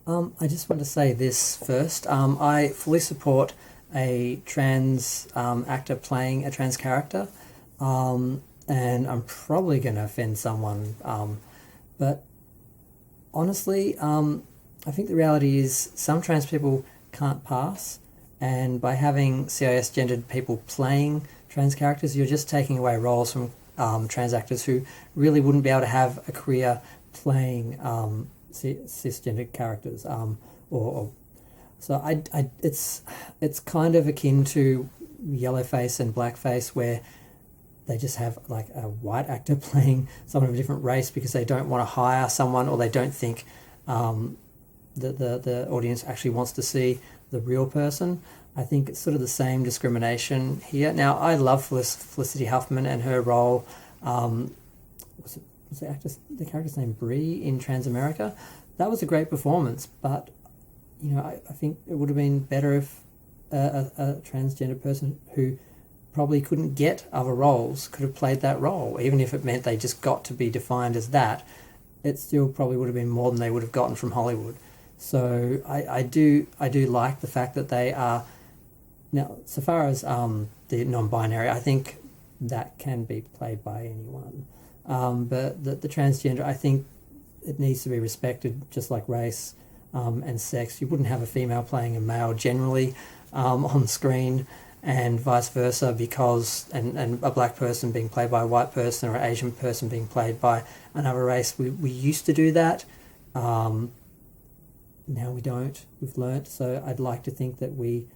I just want to say this first. I fully support a trans actor playing a trans character, and I'm probably going to offend someone, but honestly, I think the reality is some trans people can't pass, and by having CIS gendered people playing trans characters, you're just taking away roles from trans actors who really wouldn't be able to have a career playing cisgendered characters. Or so it's kind of akin to yellowface and blackface, where they just have like a white actor playing someone of a different race because they don't want to hire someone, or they don't think the audience actually wants to see the real person. I think it's sort of the same discrimination here. Now, I love Felicity Huffman and her role. Was the character's name Brie in Transamerica? That was a great performance, but I think it would have been better if a transgender person who probably couldn't get other roles could have played that role, even if it meant they just got to be defined as that. It still probably would have been more than they would have gotten from Hollywood. So I do like the fact that they are now, so far as the non-binary, I think that can be played by anyone. But the transgender, I think it needs to be respected, just like race and sex. You wouldn't have a female playing a male generally on screen, and vice versa, because and a black person being played by a white person, or an Asian person being played by another race. We used to do that. Now we don't. We've learnt. So I'd like to think that we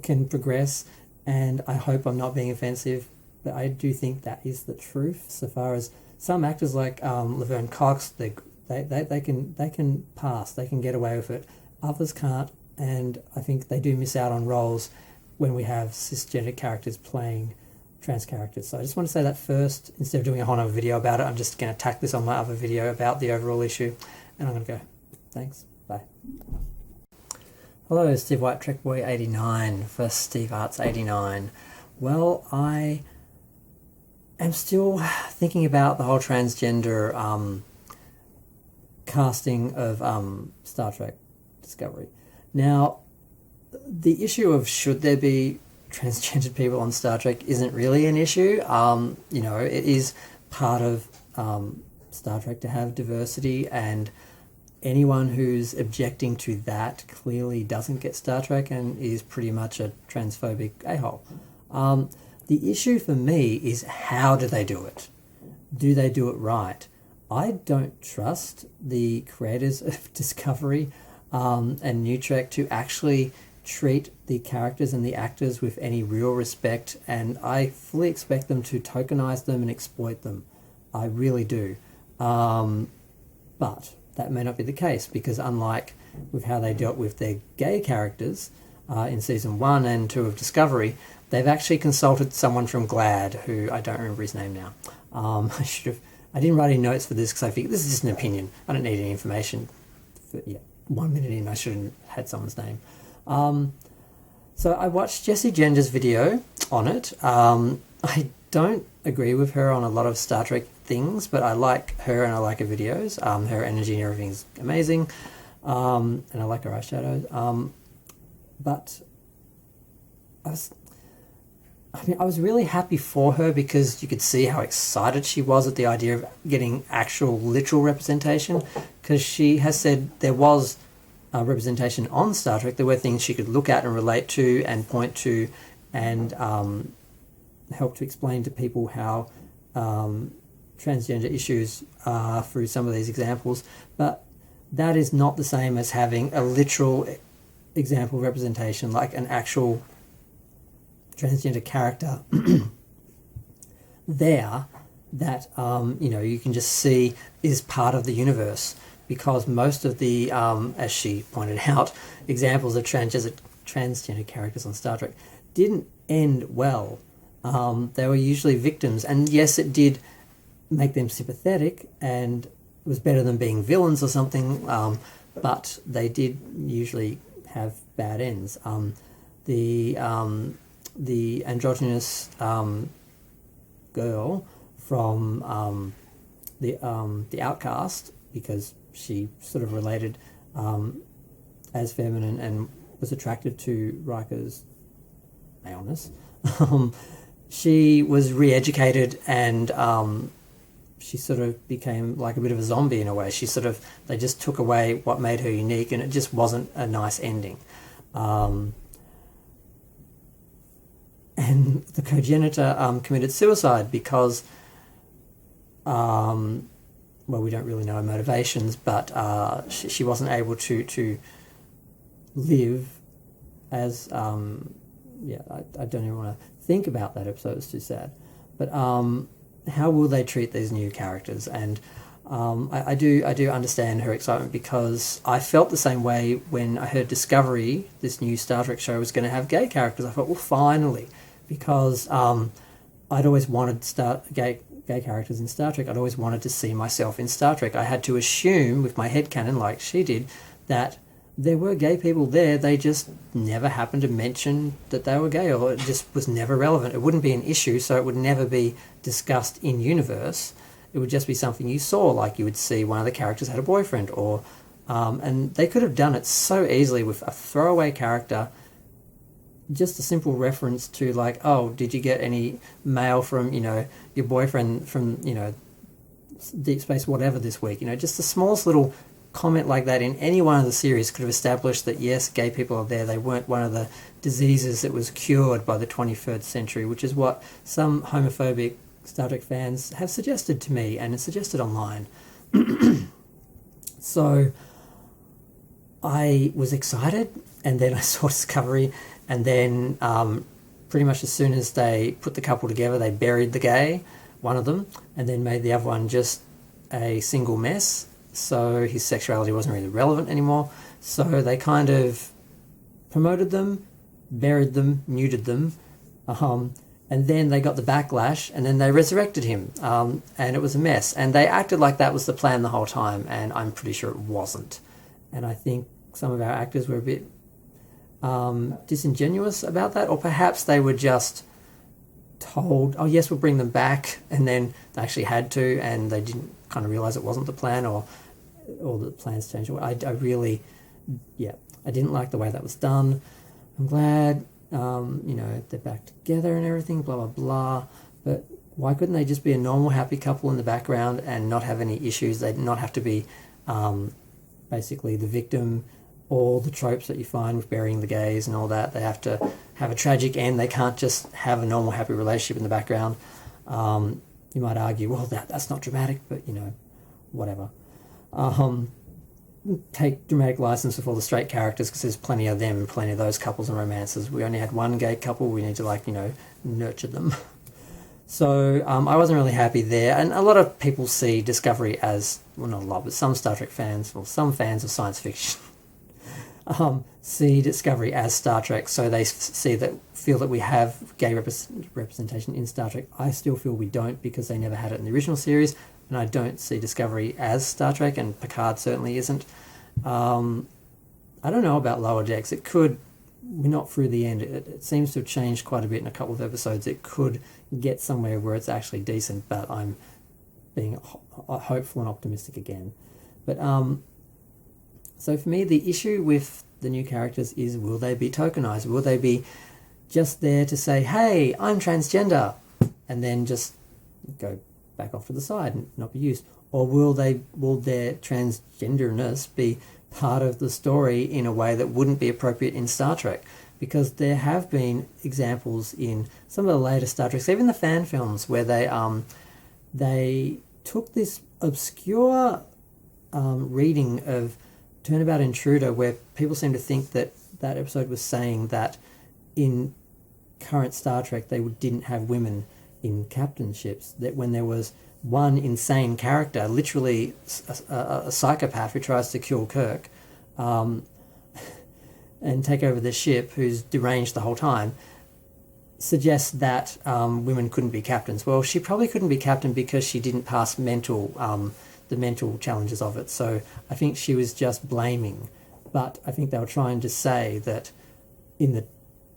can progress, and I hope I'm not being offensive, but I do think that is the truth. So far as some actors like Laverne Cox, they can pass, they can get away with it. Others can't, and I think they do miss out on roles when we have cisgender characters playing trans characters. So I just want to say that first. Instead of doing a whole other video about it, I'm just going to tack this on my other video about the overall issue, and I'm going to go. Thanks. Bye. Hello, Steve White, Trekboy 89 for Steve Arts 89. Well, I am still thinking about the whole transgender casting of Star Trek Discovery. Now, the issue of should there be transgendered people on Star Trek isn't really an issue. It is part of Star Trek to have diversity, and anyone who's objecting to that clearly doesn't get Star Trek and is pretty much a transphobic a-hole. The issue for me is, how do they do it? Do they do it right? I don't trust the creators of Discovery and New Trek to actually treat the characters and the actors with any real respect, and I fully expect them to tokenize them and exploit them. I really do. But that may not be the case, because unlike with how they dealt with their gay characters in season 1 and 2 of Discovery, they've actually consulted someone from GLAAD, who I don't remember his name now. I didn't write any notes for this because I figured this is just an opinion. I don't need any information. 1 minute in, I should have had someone's name. So I watched Jessie Gender's video on it. I don't agree with her on a lot of Star Trek things, but I like her and I like her videos. Her energy and everything is amazing, and I like her eyeshadows. But I was really happy for her, because you could see how excited she was at the idea of getting actual literal representation, because she has said there was representation on Star Trek. There were things she could look at and relate to and point to, and help to explain to people how transgender issues are through some of these examples. But that is not the same as having a literal example representation, like an actual transgender character there that you can just see is part of the universe, because most of the as she pointed out, examples of transgender characters on Star Trek didn't end well. They were usually victims, and yes, it did make them sympathetic and it was better than being villains or something, but they did usually have bad ends. The androgynous girl from the Outcast, because she sort of related as feminine and was attracted to Riker's maleness, she was re-educated and she sort of became like a bit of a zombie in a way. They just took away what made her unique, and it just wasn't a nice ending. And the cogenitor committed suicide because, well, we don't really know her motivations, but she wasn't able to live as, I don't even want to think about that episode, it's too sad. But how will they treat these new characters? And I do understand her excitement, because I felt the same way when I heard Discovery, this new Star Trek show, was going to have gay characters. I thought, well, finally, because I'd always wanted gay characters in Star Trek. I'd always wanted to see myself in Star Trek. I had to assume, with my headcanon like she did, that there were gay people there. They just never happened to mention that they were gay, or it just was never relevant. It wouldn't be an issue, so it would never be discussed in universe. It would just be something you saw, like you would see one of the characters had a boyfriend, or and they could have done it so easily with a throwaway character, just a simple reference to, like, oh, did you get any mail from, your boyfriend from, Deep Space whatever this week? Just the smallest little comment like that in any one of the series could have established that, yes, gay people are there. They weren't one of the diseases that was cured by the 21st century, which is what some homophobic Star Trek fans have suggested to me and suggested online. So I was excited, and then I saw Discovery, and then pretty much as soon as they put the couple together, they buried the gay, one of them, and then made the other one just a single mess. So his sexuality wasn't really relevant anymore. So they kind of promoted them, buried them, neutered them, and then they got the backlash, and then they resurrected him, and it was a mess. And they acted like that was the plan the whole time, and I'm pretty sure it wasn't. And I think some of our actors were a bit disingenuous about that, or perhaps they were just told, oh yes, we'll bring them back, and then they actually had to, and they didn't kind of realise it wasn't the plan, or the plans changed. I didn't like the way that was done. I'm glad, they're back together and everything, blah, blah, blah. But why couldn't they just be a normal, happy couple in the background and not have any issues? They'd not have to be basically the victim, all the tropes that you find with burying the gays and all that. They have to have a tragic end. They can't just have a normal, happy relationship in the background. You might argue, well, that's not dramatic, but, whatever. Take dramatic license with all the straight characters, because there's plenty of them, plenty of those couples and romances. We only had one gay couple. We need to, nurture them. So I wasn't really happy there. And a lot of people see Discovery as, well, not a lot, but some Star Trek fans, well, some fans of science fiction, see Discovery as Star Trek, so they feel that we have gay representation in Star Trek. I still feel we don't, because they never had it in the original series, and I don't see Discovery as Star Trek, and Picard certainly isn't. I don't know about Lower Decks. It could, we're not through the end. It seems to have changed quite a bit in a couple of episodes. It could get somewhere where it's actually decent, but I'm being hopeful and optimistic again. But so for me, the issue with the new characters is, will they be tokenized? Will they be just there to say, hey, I'm transgender, and then just go back off to the side and not be used? Or will their transgenderness be part of the story in a way that wouldn't be appropriate in Star Trek? Because there have been examples in some of the later Star Treks, even the fan films, where they took this obscure reading of Turnabout Intruder, where people seem to think that that episode was saying that in current Star Trek they didn't have women in captainships, that when there was one insane character, literally a psychopath who tries to kill Kirk and take over the ship, who's deranged the whole time, suggests that women couldn't be captains. Well, she probably couldn't be captain because she didn't pass the mental challenges of it. So I think she was just blaming. But I think they were trying to say that in the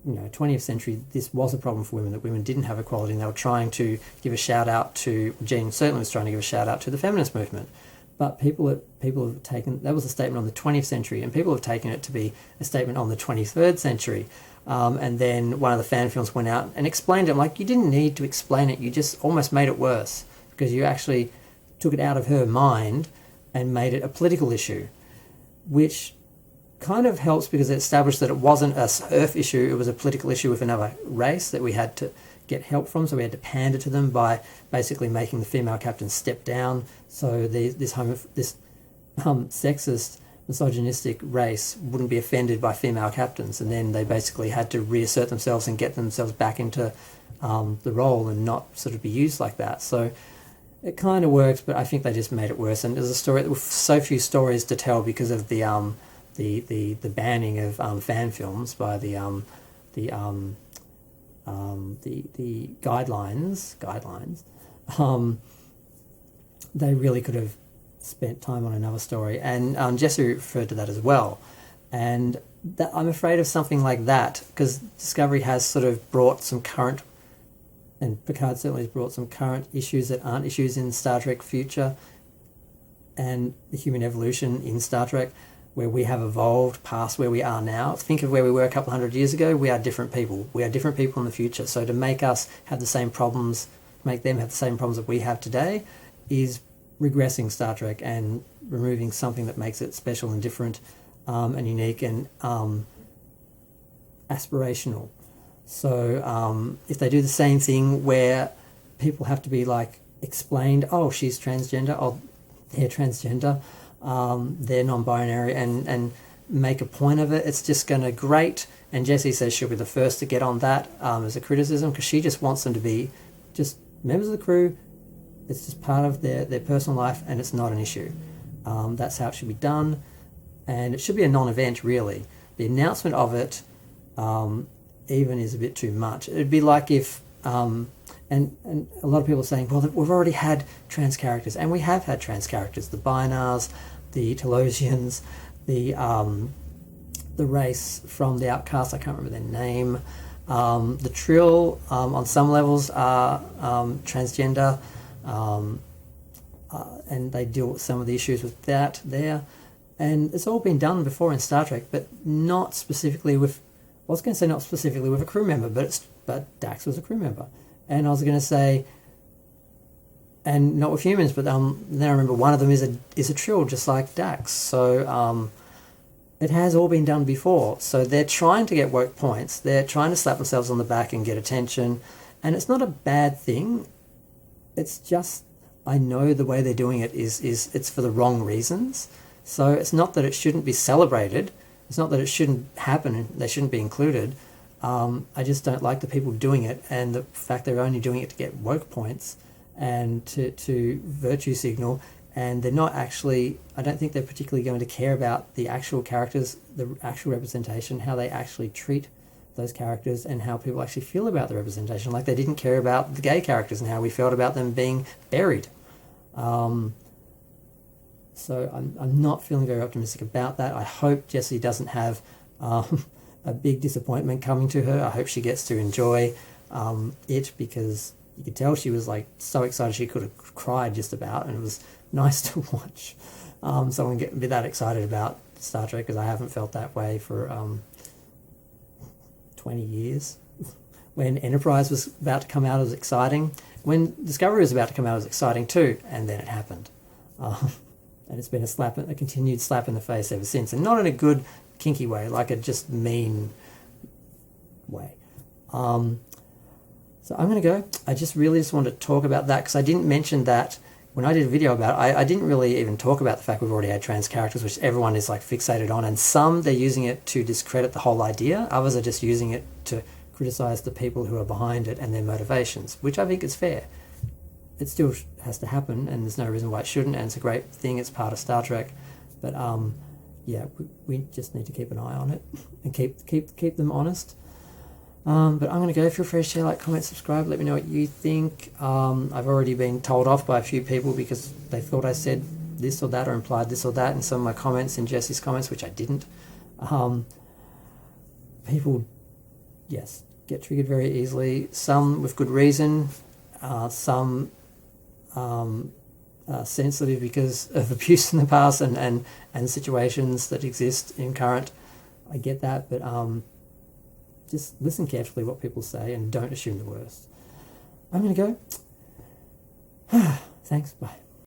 20th century, this was a problem for women, that women didn't have equality, and they were trying to give a shout out to, Jean certainly was trying to give a shout out to the feminist movement. But people have taken, that was a statement on the 20th century, and people have taken it to be a statement on the 23rd century. And then one of the fan films went out and explained it. I'm like, you didn't need to explain it. You just almost made it worse, because you actually took it out of her mind and made it a political issue, which kind of helps because it established that it wasn't a surf issue, it was a political issue with another race that we had to get help from, so we had to pander to them by basically making the female captain step down, so this sexist, misogynistic race wouldn't be offended by female captains, and then they basically had to reassert themselves and get themselves back into the role and not sort of be used like that. So it kind of works, but I think they just made it worse. And there's a story with so few stories to tell because of the banning of fan films by the guidelines. They really could have spent time on another story, and Jesse referred to that as well. And that, I'm afraid of something like that, because Discovery has sort of brought some current, and Picard certainly has brought some current issues that aren't issues in Star Trek Future and the human evolution in Star Trek, where we have evolved past where we are now. Think of where we were a couple hundred years ago. We are different people. We are different people in the future. So to make us have the same problems, make them have the same problems that we have today, is regressing Star Trek and removing something that makes it special and different and unique and aspirational. So if they do the same thing where people have to be like explained, oh, she's transgender, oh, they're transgender, they're non-binary, and make a point of it, it's just going to grate. And Jessie says she'll be the first to get on that as a criticism, because she just wants them to be just members of the crew. It's just part of their personal life, and it's not an issue. That's how it should be done, and it should be a non-event, really. The announcement of it even is a bit too much. It'd be like if, and a lot of people are saying, well, we've already had trans characters, and we have had trans characters, the Binars, the Telosians, the race from the Outcast, I can't remember their name, the Trill on some levels are transgender, and they deal with some of the issues with that there, and it's all been done before in Star Trek, but not specifically with, I was going to say not specifically with a crew member, but Dax was a crew member. And I was going to say, and not with humans, but then I remember one of them is a Trill, just like Dax. So it has all been done before. So they're trying to get woke points. They're trying to slap themselves on the back and get attention. And it's not a bad thing. It's just, I know the way they're doing it is it's for the wrong reasons. So it's not that it shouldn't be celebrated. It's not that it shouldn't happen and they shouldn't be included. I just don't like the people doing it, and the fact they're only doing it to get woke points and to virtue signal, and they're not actually, I don't think they're particularly going to care about the actual characters, the actual representation, how they actually treat those characters and how people actually feel about the representation. Like they didn't care about the gay characters and how we felt about them being buried. So I'm not feeling very optimistic about that. I hope Jessie doesn't have a big disappointment coming to her. I hope she gets to enjoy it, because you could tell she was like so excited she could have cried just about, and it was nice to watch someone be that excited about Star Trek, because I haven't felt that way for 20 years. When Enterprise was about to come out, it was exciting. When Discovery was about to come out, it was exciting too, and then it happened. And it's been a continued slap in the face ever since, and not in a good, kinky way, like a just mean way. So I'm going to go. I just really wanted to talk about that, because I didn't mention that when I did a video about it. I didn't really even talk about the fact we've already had trans characters, which everyone is like fixated on, and some they're using it to discredit the whole idea. Others are just using it to criticize the people who are behind it and their motivations, which I think is fair. It still has to happen, and there's no reason why it shouldn't, and it's a great thing. It's part of Star Trek, but yeah, we just need to keep an eye on it and keep them honest. But I'm going to go. Feel free to share, like, comment, subscribe. Let me know what you think. I've already been told off by a few people because they thought I said this or that or implied this or that in some of my comments, in Jesse's comments, which I didn't. People, yes, get triggered very easily. Some with good reason. Some sensitive because of abuse in the past and situations that exist in current. I get that, but just listen carefully what people say and don't assume the worst. I'm going to go. Thanks, bye.